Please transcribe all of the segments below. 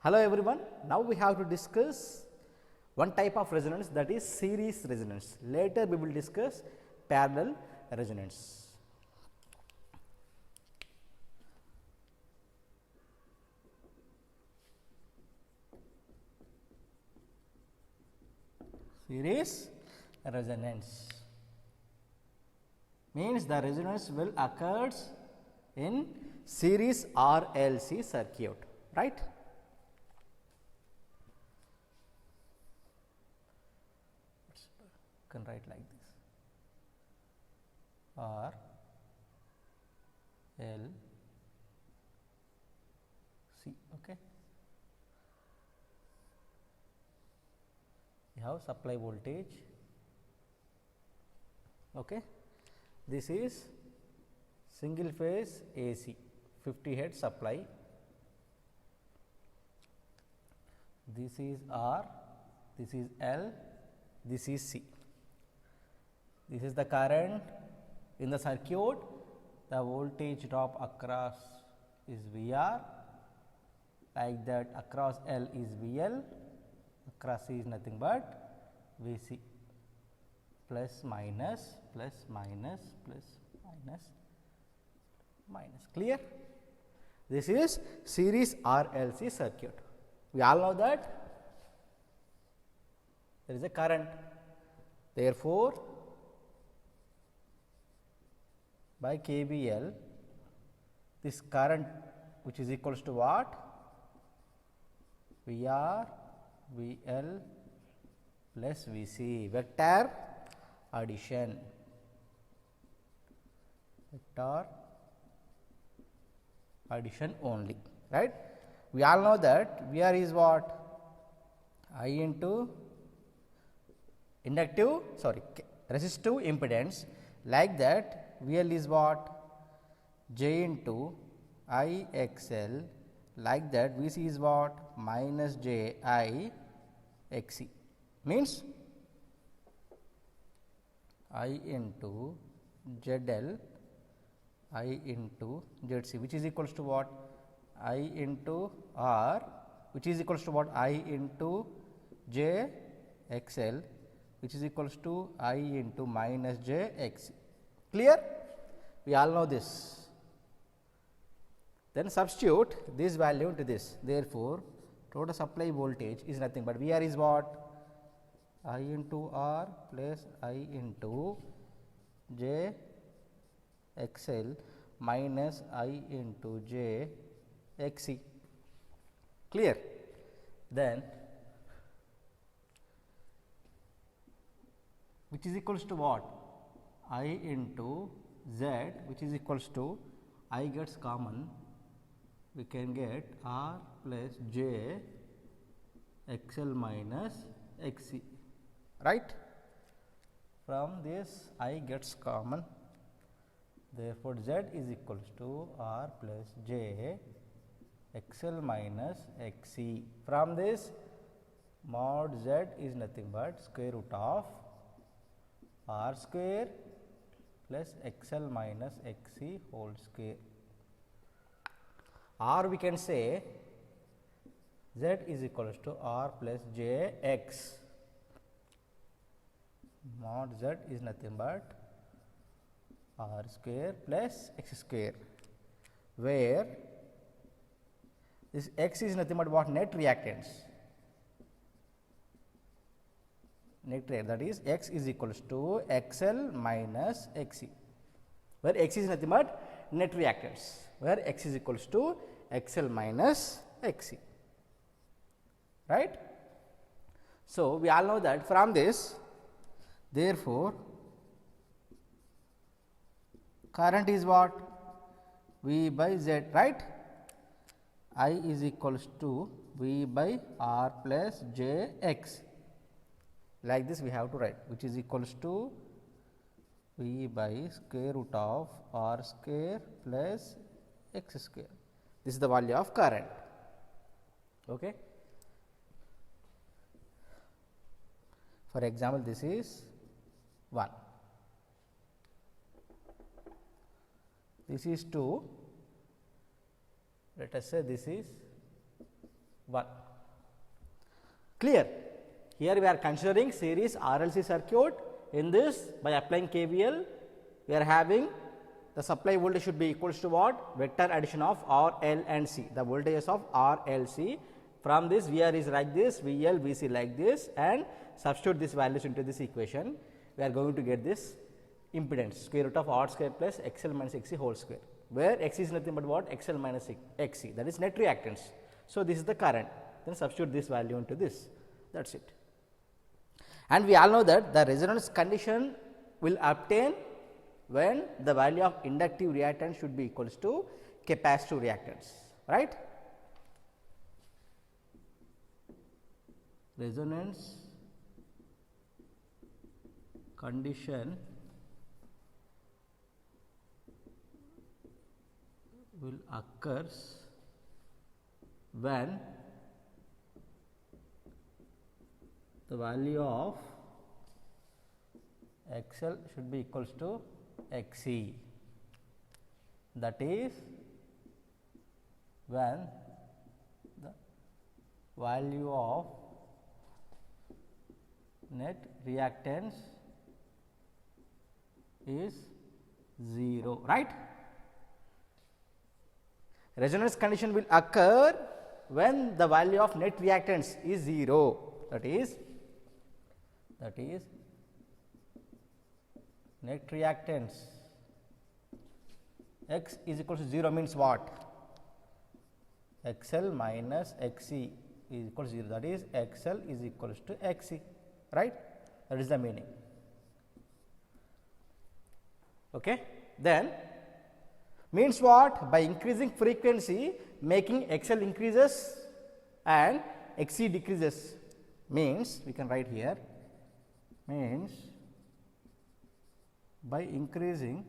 Hello everyone, now we have to discuss one type of resonance, that is series resonance. Later we will discuss parallel resonance. Series resonance means the resonance will occurs in series RLC circuit, right. Can write like this, R L C. Okay, we have supply voltage. Okay, this is single phase AC 50 hertz supply. This is R, this is L, this is C. This is the current in the circuit. The voltage drop across is VR, like that across L is VL, across C is nothing but VC, plus minus plus minus plus minus minus. Clear? This is series RLC circuit. We all know that there is a current. Therefore, by KVL, this current which is equals to what? VR, VL plus VC, vector addition, vector addition only, right. We all know that VR is what? I into resistive impedance, like that VL is what? J into I XL, like that VC is what? Minus J I XC, means I into ZL, I into ZC, which is equals to what? I into R, which is equals to what? I into J XL, which is equals to I into minus J XC. Clear? We all know this. Then substitute this value into this. Therefore, total supply voltage is nothing but VR is what? I into R plus I into J XL minus I into J XC. Clear? Then which is equals to what? I into Z, which is equals to I gets common, we can get R plus J XL minus XC, right. From this I gets common, therefore, Z is equals to R plus J XL minus XC. From this, mod Z is nothing but square root of R square plus XL minus XC whole square, or we can say Z is equals to R plus J X, mod Z is nothing but R square plus X square, where this X is nothing but what? Net reactance. That is X is equals to XL minus XC, where X is nothing but net reactance, where X is equals to XL minus XC, right. So, we all know that from this, therefore, current is what? V by Z, right. I is equals to V by R plus J X. Like this we have to write, which is equals to V by square root of R square plus X square. This is the value of current. Okay. For example, this is 1, this is 2, let us say this is 1. Clear? Here we are considering series RLC circuit. In this, by applying KVL, we are having the supply voltage should be equals to what? Vector addition of R, L and C, the voltages of R, L, C. From this, VR is like this, VL, VC like this, and substitute these values into this equation. We are going to get this impedance square root of R square plus XL minus XC whole square, where X is nothing but what? XL minus XC, that is net reactance. So, this is the current, then substitute this value into this, that is it. And we all know that the resonance condition will obtain when the value of inductive reactance should be equals to capacitive reactance, right. Resonance condition will occurs when the value of XL should be equals to XC, that is when the value of net reactance is 0, right. Resonance condition will occur when the value of net reactance is 0, that is net reactance X is equal to 0 means what? XL minus XC is equal to 0, that is XL is equals to XC, right. That is the meaning. Okay. Then means what? By increasing frequency, making XL increases and XC decreases, means we can write here, means by increasing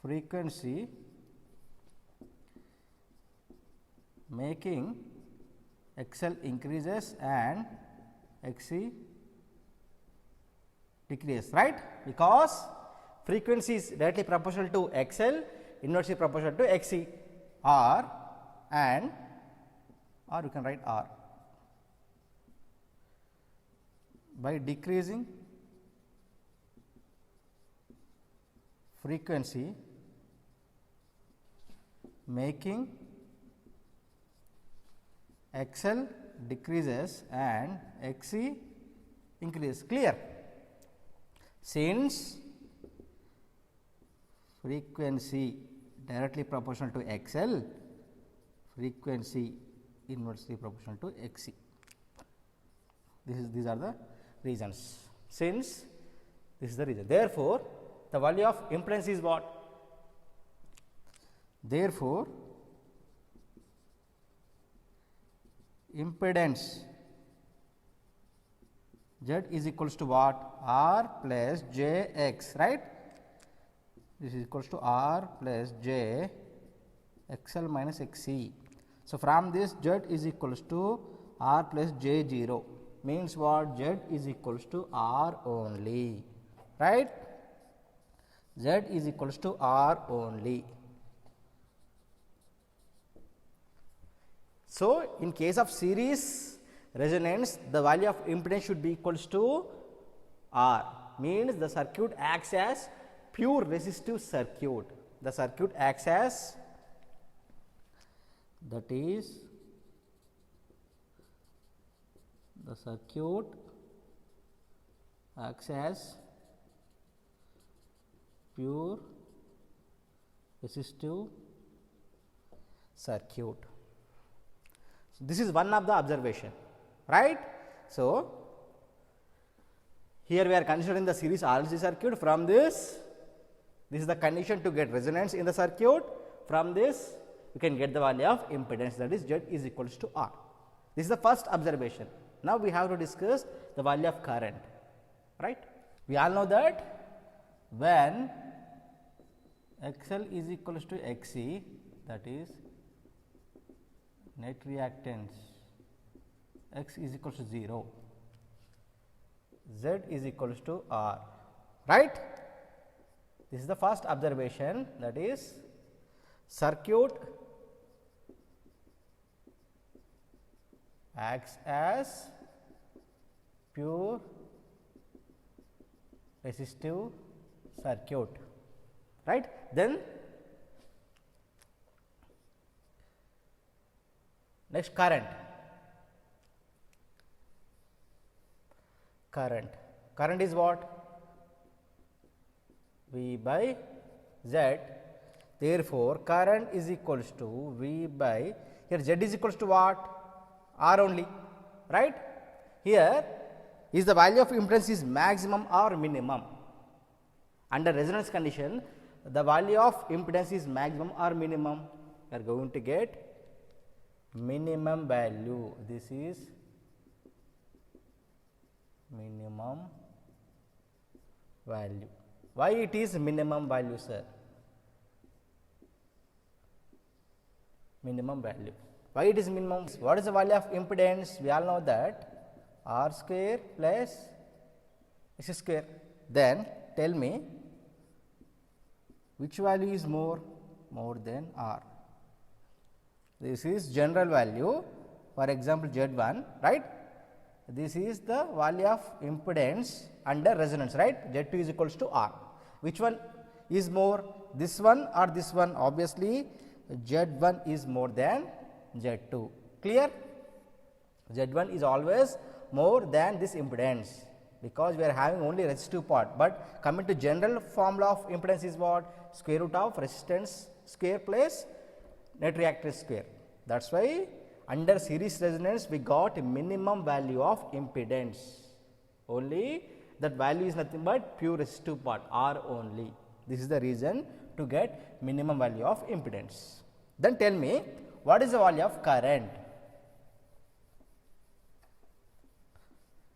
frequency, making XL increases and XC decreases, right, because frequency is directly proportional to XL, inversely proportional to XC, or you can write R. By decreasing frequency, making XL decreases and XC increases. Clear? Since frequency directly proportional to XL, frequency inversely proportional to XC. These are the reasons. Since this is the reason, therefore, the value of impedance is what? Therefore, impedance Z is equals to what? R plus J X, right. This is equals to R plus J XL minus XC. So, from this Z is equals to R plus J 0, means what? Z is equals to R only, right. Z is equals to R only. So, in case of series resonance, the value of impedance should be equals to R, means the circuit acts as pure resistive circuit. The circuit acts as, that is, the circuit acts as pure resistive circuit. So, this is one of the observation, right. So, here we are considering the series RLC circuit. From this is the condition to get resonance in the circuit. From this you can get the value of impedance, that is Z is equals to R. This is the first observation. Now, we have to discuss the value of current, right. We all know that when XL is equals to XC, that is net reactance X is equals to 0, Z is equals to R, right. This is the first observation, that is circuit acts as pure resistive circuit, right. Then next current. Current is what? V by Z. Therefore, current is equals to V by, here Z is equals to what? R only, right. Here is the value of impedance is maximum or minimum. Under resonance condition, the value of impedance is maximum or minimum. We are going to get minimum value. This is minimum value. Why it is minimum value, sir? Minimum value. Why it is minimum? What is the value of impedance? We all know that R square plus S square. Then tell me which value is more than R. This is general value, for example, Z1, right. This is the value of impedance under resonance, right. Z2 is equals to R. Which one is more, this one or this one? Obviously, Z1 is more than Z2. Clear? Z1 is always more than this impedance, because we are having only resistive part, but coming to general formula of impedance is what? Square root of resistance square plus net reactance square. That is why under series resonance we got a minimum value of impedance. Only that value is nothing but pure resistive part, R only. This is the reason to get minimum value of impedance. Then tell me, what is the value of current?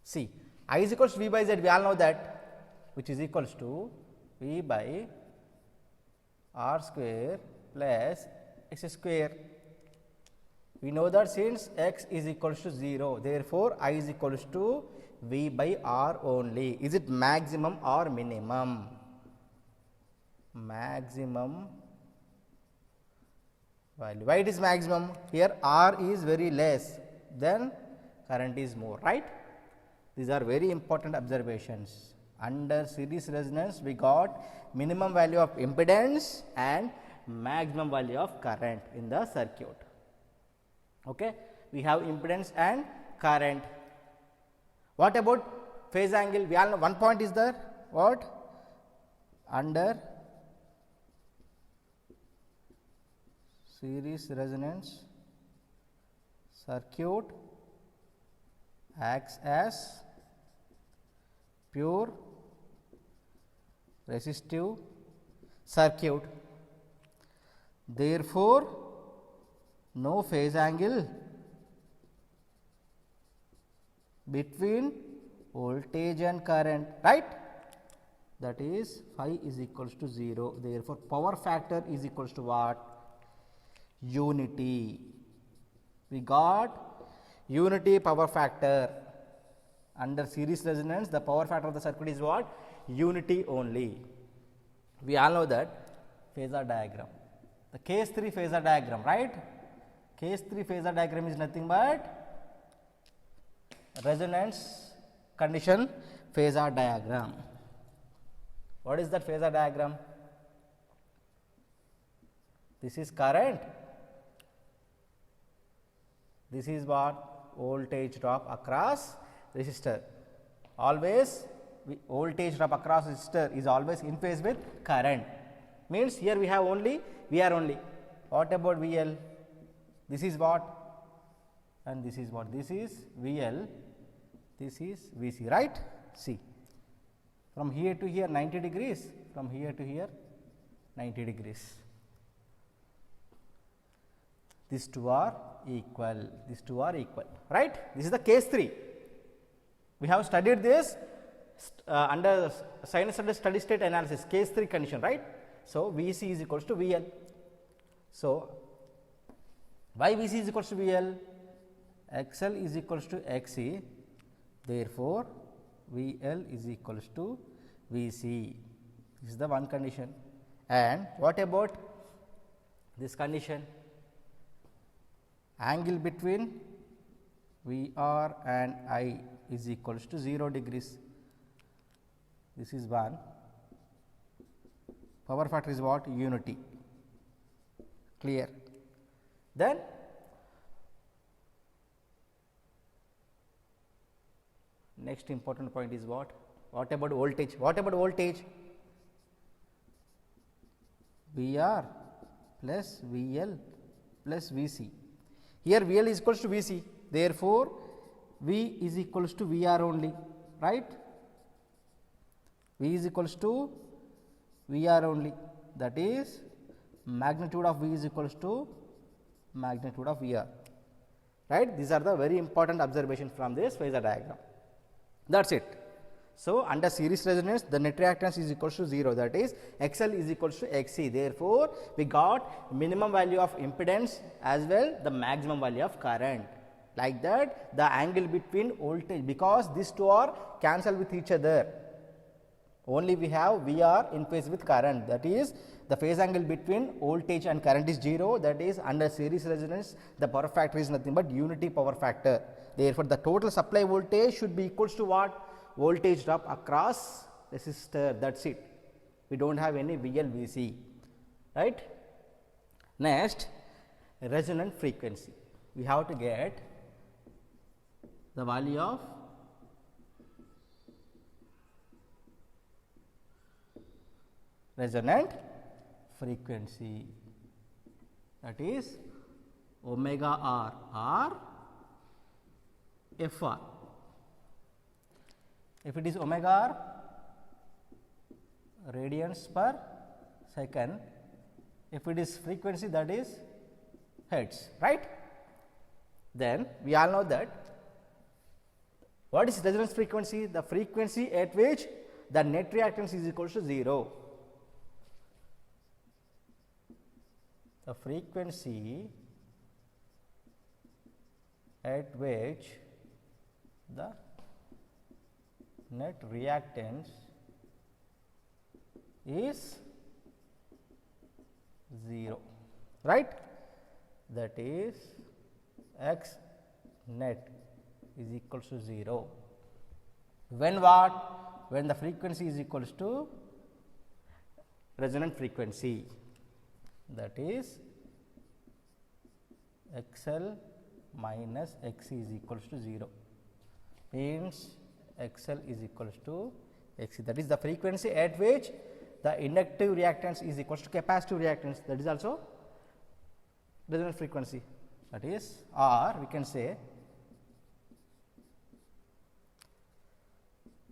See, I is equals to V by Z, we all know that, which is equals to V by R square plus X square. We know that since X is equals to 0, therefore, I is equals to V by R only. Is it maximum or minimum? Maximum value. Why it is maximum? Here R is very less, then current is more, right. These are very important observations. Under series resonance, we got minimum value of impedance and maximum value of current in the circuit. Okay. We have impedance and current. What about phase angle? We all know one point is there. What? Under series resonance, circuit acts as pure resistive circuit. Therefore, no phase angle between voltage and current, right. That is phi is equals to 0. Therefore, power factor is equals to what? Unity. We got unity power factor. Under series resonance, the power factor of the circuit is what? Unity only. We all know that phasor diagram, the case 3 phasor diagram, right. Case 3 phasor diagram is nothing but resonance condition phasor diagram. What is that phasor diagram? This is current. This is what? Voltage drop across resistor. Always voltage drop across resistor is always in phase with current. Means here we have only VR only. What about VL? This is what? And this is what? This is VL. This is VC, right? See, from here to here 90 degrees, from here to here 90 degrees. These two are equal, these two are equal, right. This is the case 3. We have studied this under sinusoidal steady state analysis, case 3 condition, right. So, VC is equals to VL. So, why VC is equals to VL? XL is equals to XC. Therefore, VL is equals to VC. This is the one condition. And what about this condition, angle between VR and I is equals to 0 degrees. This is one. Power factor is what? Unity. Clear. Then next important point is what? What about voltage? What about voltage? VR plus VL plus VC. Here VL is equals to VC. Therefore, V is equals to VR only, right? V is equals to VR only, that is magnitude of V is equals to magnitude of VR, right. These are the very important observations from this phasor diagram. That is it. So, under series resonance the net reactance is equals to 0, that is XL is equals to XC. Therefore, we got minimum value of impedance as well the maximum value of current. Like that, the angle between voltage, because these two are cancel with each other, only we have VR in phase with current, that is the phase angle between voltage and current is 0, that is under series resonance the power factor is nothing but unity power factor. Therefore, the total supply voltage should be equals to what? Voltage drop across resistor, that is it. We do not have any VL VC, right. Next, resonant frequency. We have to get the value of resonant frequency, that is omega r or Fr. If it is omega r radians per second, if it is frequency, that is hertz, right. Then we all know that what is resonance frequency? The frequency at which the net reactance is equal to 0. The frequency at which the net reactance is 0, right. That is X net is equals to 0. When what? When the frequency is equals to resonant frequency, that is XL minus XC is equals to 0, means XL is equals to XC, that is the frequency at which the inductive reactance is equals to capacitive reactance, that is also resonant frequency, that is, or we can say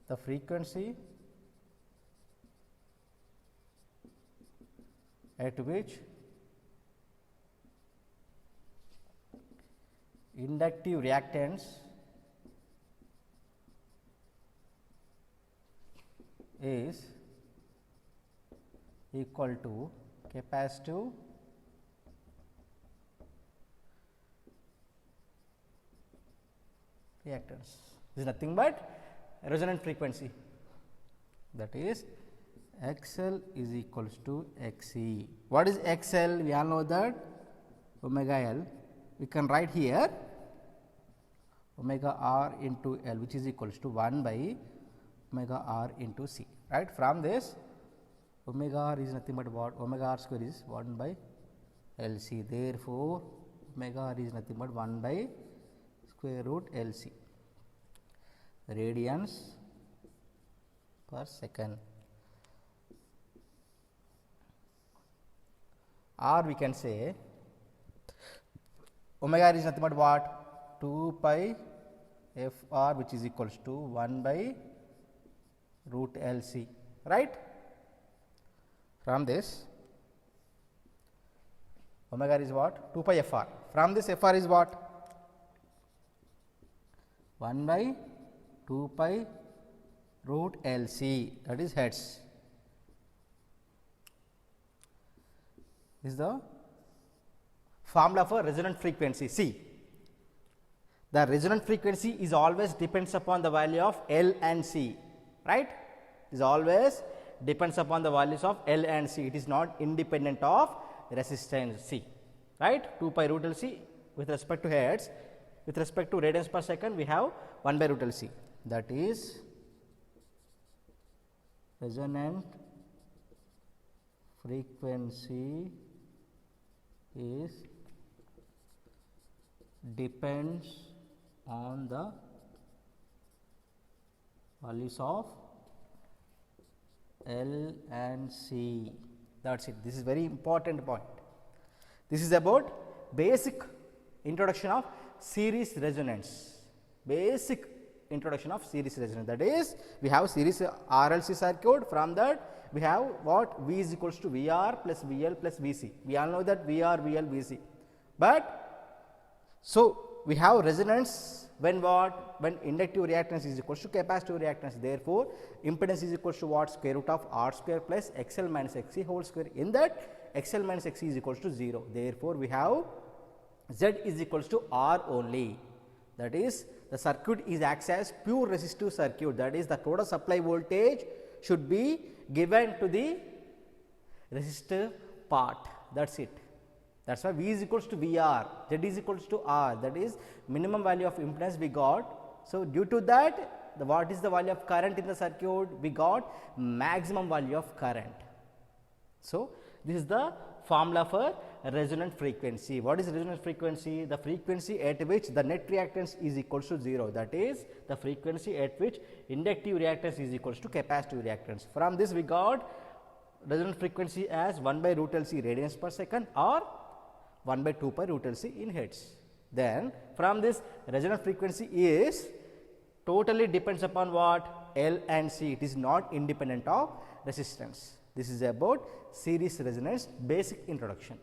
the frequency at which inductive reactance is equal to capacitive reactance. This is nothing but resonant frequency, that is XL is equals to XC. What is XL? We all know that omega L. We can write here omega R into L, which is equals to 1 by omega R into C, right. From this omega R is nothing but what? Omega R square is 1 by L C. Therefore, omega R is nothing but 1 by square root L C, radians per second, or we can say omega R is nothing but what? 2 pi f r, which is equals to 1 by root L C, right. From this omega R is what? 2 pi f r. From this f r is what? 1 by 2 pi root L C, that is hertz. This is the formula for resonant frequency. See, the resonant frequency is always depends upon the value of L and C, right. Is always depends upon the values of L and C. It is not independent of resistance C, right, 2 pi root L C with respect to hertz. With respect to radians per second, we have 1 by root L C, that is resonant frequency is depends on the values of L and C. That is it. This is very important point. This is about basic introduction of series resonance. Basic introduction of series resonance. That is, we have series RLC circuit. From that, we have what V is equals to VR plus VL plus VC. We all know that VR, VL, VC. But so we have resonance when what? When inductive reactance is equals to capacitive reactance. Therefore, impedance is equals to what? Square root of R square plus XL minus XC whole square. In that, XL minus XC is equals to 0. Therefore, we have Z is equals to R only. That is, the circuit is acts as pure resistive circuit. That is, the total supply voltage should be given to the resistor part. That is it. That is why V is equals to VR, Z is equals to R, that is minimum value of impedance we got. So, due to that, what is the value of current in the circuit? We got maximum value of current. So, this is the formula for resonant frequency. What is resonant frequency? The frequency at which the net reactance is equals to 0, that is the frequency at which inductive reactance is equals to capacitive reactance. From this we got resonant frequency as 1 by root L C radians per second or 1 by 2 pi root L C in hertz. Then from this resonant frequency is totally depends upon what? L and C. It is not independent of resistance. This is about series resonance basic introduction.